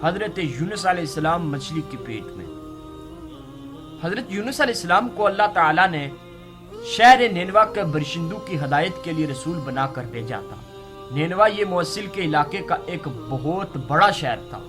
حضرت یونس علیہ السلام مچھلی کے پیٹ میں۔ حضرت یونس علیہ السلام کو اللہ تعالیٰ نے شہر نینوا کے باشندوں کی ہدایت کے لیے رسول بنا کر بھیجا تھا۔ نینوا یہ موصل کے علاقے کا ایک بہت بڑا شہر تھا۔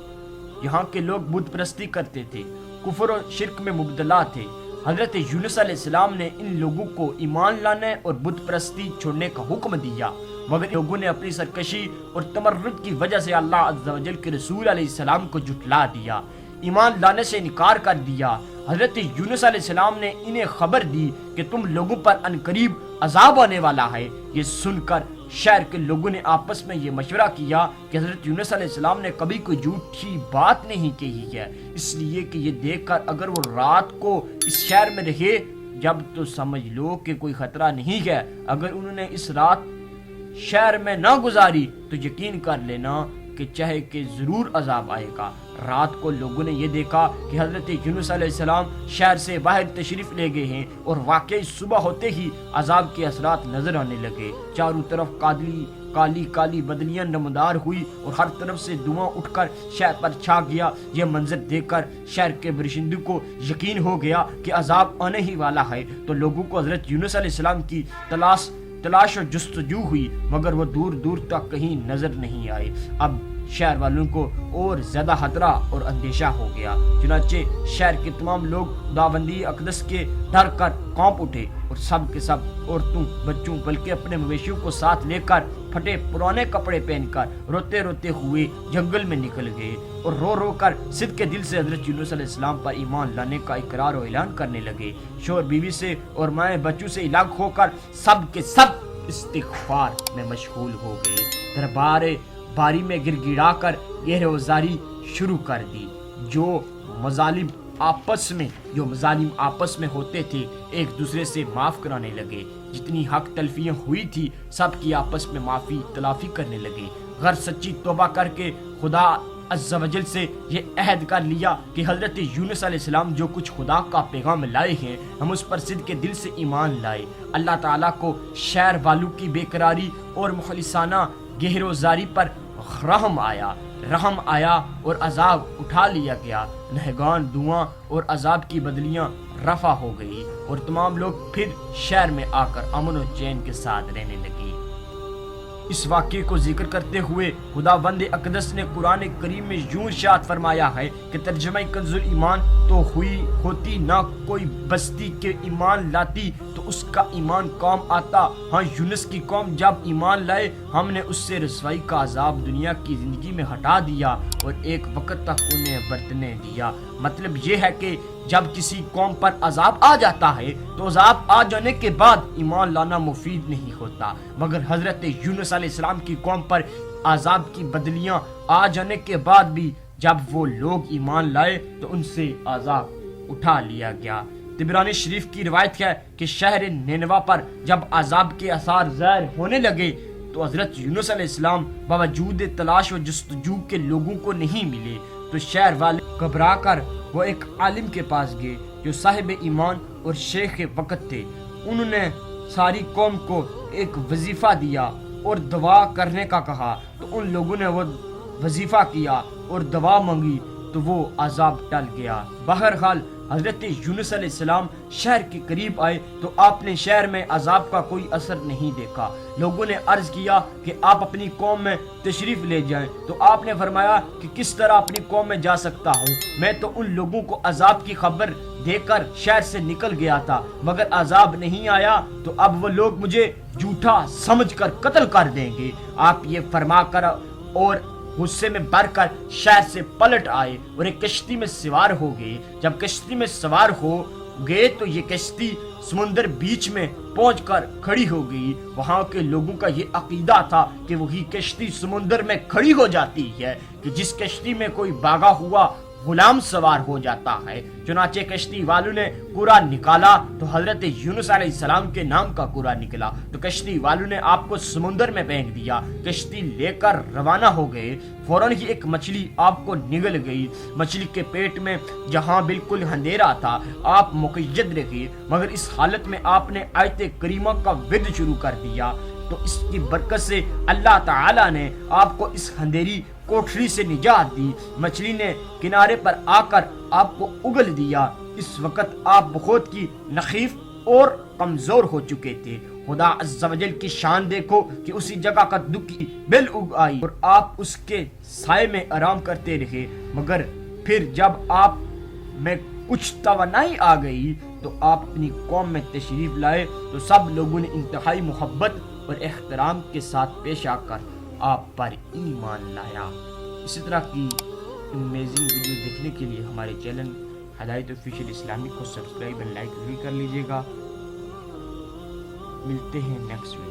یہاں کے لوگ بت پرستی کرتے تھے، کفر و شرک میں مبتلا تھے۔ حضرت یونس علیہ السلام نے ان لوگوں کو ایمان لانے اور بت پرستی چھوڑنے کا حکم دیا، مگر لوگوں نے اپنی سرکشی اور تمرد کی وجہ سے اللہ عز و جل کے رسول علیہ السلام کو جھٹلا دیا، ایمان لانے سے انکار کر دیا۔ حضرت یونس علیہ السلام نے انہیں خبر دی کہ تم لوگوں پر عنقریب عذاب آنے والا ہے۔ یہ سن کر شہر کے لوگوں نے آپس میں یہ مشورہ کیا کہ حضرت یونس علیہ السلام نے کبھی کوئی جھوٹی بات نہیں کہی ہے، اس لیے کہ یہ دیکھ کر اگر وہ رات کو اس شہر میں رہے جب تو سمجھ لو کہ کوئی خطرہ نہیں ہے، اگر انہوں نے اس رات شہر میں نہ گزاری تو یقین کر لینا کہ چاہے کہ ضرور عذاب آئے گا۔ رات کو لوگوں نے یہ دیکھا کہ حضرت یونس علیہ السلام شہر سے باہر تشریف لے گئے ہیں، اور واقعی صبح ہوتے ہی عذاب کے اثرات نظر آنے لگے۔ چاروں طرف کالی کالی بدلیاں نمودار ہوئی اور ہر طرف سے دھواں اٹھ کر شہر پر چھا گیا۔ یہ منظر دیکھ کر شہر کے باشندوں کو یقین ہو گیا کہ عذاب آنے ہی والا ہے، تو لوگوں کو حضرت یونس علیہ السلام کی تلاش و جستجو ہوئی، مگر وہ دور دور تک کہیں نظر نہیں آئے۔ اب شہر والوں کو اور زیادہ خطرہ اور اندیشہ ہو گیا، چنانچہ شہر کے تمام لوگ خداوندی اقدس کے ڈر کر کانپ اٹھے، اور سب کے سب عورتوں بچوں بلکہ اپنے مویشیوں کو ساتھ لے کر پھٹے پرانے کپڑے پہن کر روتے روتے ہوئے جنگل میں نکل گئے، اور رو رو کر صدق کے دل سے حضرت یونس علیہ السلام پر ایمان لانے کا اقرار و اعلان کرنے لگے۔ شوہر بیوی سے اور مائیں بچوں سے الگ ہو کر سب کے سب استغفار میں مشغول ہو گئے، دربار باری میں گر گڑا کر گہروزاری شروع کر دی۔ جو مظالم آپس میں ہوتے تھے ایک دوسرے سے معاف کرانے لگے، جتنی حق تلفیاں ہوئی تھی سب کی آپس میں معافی تلافی کرنے لگے۔ غیر سچی توبہ کر کے خدا عز و جل سے یہ عہد کر لیا کہ حضرت یونس علیہ السلام جو کچھ خدا کا پیغام لائے ہیں ہم اس پر صدق کے دل سے ایمان لائے۔ اللہ تعالیٰ کو شہر والوں کی بے قراری اور مخلصانہ گہروزاری پر رحم آیا اور عذاب اٹھا لیا گیا۔ نہگان دھواں اور عذاب کی بدلیاں رفع ہو گئی، اور تمام لوگ پھر شہر میں آ کر امن و چین کے ساتھ رہنے لگے۔ اس واقعے کو ذکر کرتے ہوئے خداوند اقدس نے قرآن کریم میں یوں ارشاد فرمایا ہے کہ ترجمہ کنز ایمان تو ہوتی نہ کوئی بستی کے ایمان لاتی تو اس کا ایمان کام آتا، ہاں یونس کی قوم جب ایمان لائے ہم نے اس سے رسوائی کا عذاب دنیا کی زندگی میں ہٹا دیا اور ایک وقت تک انہیں برتنے دیا۔ مطلب یہ ہے کہ جب کسی قوم پر عذاب آ جاتا ہے تو عذاب آ جانے کے بعد ایمان لانا مفید نہیں ہوتا، مگر حضرت یونس علیہ السلام کی قوم پر عذاب کی بدلیاں آ جانے کے بعد بھی جب وہ لوگ ایمان لائے تو ان سے عذاب اٹھا لیا گیا۔ طبرانی شریف کی روایت ہے کہ شہر نینوا پر جب عذاب کے آثار ظاہر ہونے لگے تو حضرت یونس علیہ السلام باوجود تلاش و جستجو کے لوگوں کو نہیں ملے، تو شہر والے گھبرا کر وہ ایک عالم کے پاس گئے جو صاحب ایمان اور شیخ وقت تھے۔ انہوں نے ساری قوم کو ایک وظیفہ دیا اور دعا کرنے کا کہا، تو ان لوگوں نے وہ وظیفہ کیا اور دعا مانگی تو وہ عذاب ٹل گیا۔ بہرحال حضرت یونس علیہ السلام شہر کے قریب آئے تو آپ نے شہر میں عذاب کا کوئی اثر نہیں دیکھا۔ لوگوں نے عرض کیا کہ آپ اپنی قوم میں تشریف لے جائیں، تو آپ نے فرمایا کہ کس طرح اپنی قوم میں جا سکتا ہوں، میں تو ان لوگوں کو عذاب کی خبر دے کر شہر سے نکل گیا تھا، مگر عذاب نہیں آیا تو اب وہ لوگ مجھے جھوٹا سمجھ کر قتل کر دیں گے۔ آپ یہ فرما کر اور غصے میں بھر کر شہر سے پلٹ آئے اور ایک کشتی میں سوار ہو گئے۔ جب کشتی میں سوار ہو گئے تو یہ کشتی سمندر بیچ میں پہنچ کر کھڑی ہو گئی۔ وہاں کے لوگوں کا یہ عقیدہ تھا کہ وہی کشتی سمندر میں کھڑی ہو جاتی ہے کہ جس کشتی میں کوئی بھاگا ہوا غلام سوار ہو جاتا ہے۔ چنانچہ کشتی والوں نے کوڑا نکالا تو حضرت یونس علیہ السلام کے نام کا کوڑا نکلا، تو کشتی والوں نے آپ کو سمندر میں پھینک دیا۔ کشتی لے کر روانہ ہو گئے، فوراً ہی ایک مچھلی آپ کو نگل گئی۔ مچھلی کے پیٹ میں جہاں بالکل اندھیرا تھا آپ مقید رہے، مگر اس حالت میں آپ نے آیت کریمہ کا ورد شروع کر دیا تو اس کی برکت سے اللہ تعالیٰ نے آپ کو اس اندھیری کوٹھری سے نجات دی۔ مچھلی نے کنارے پر آ کر آپ کو اگل دیا۔ اس وقت آپ بہت کی نحیف اور کمزور ہو چکے تھے۔ خدا عز و جل کی شان دیکھو کہ اسی جگہ کا دکھی بل اگ آئی اور آپ اس کے سائے میں آرام کرتے رہے، مگر پھر جب آپ میں کچھ توانائی آ گئی تو آپ اپنی قوم میں تشریف لائے تو سب لوگوں نے انتہائی محبت اور احترام کے ساتھ پیش آ کر آپ پر ایمان لایا۔ اسی طرح کی امیزنگ ویڈیو دیکھنے کے لیے ہمارے چینل ہدایت آفیشیل اسلامک کو سبسکرائب اور لائک بھی کر لیجیے گا۔ ملتے ہیں نیکسٹ ویڈیو۔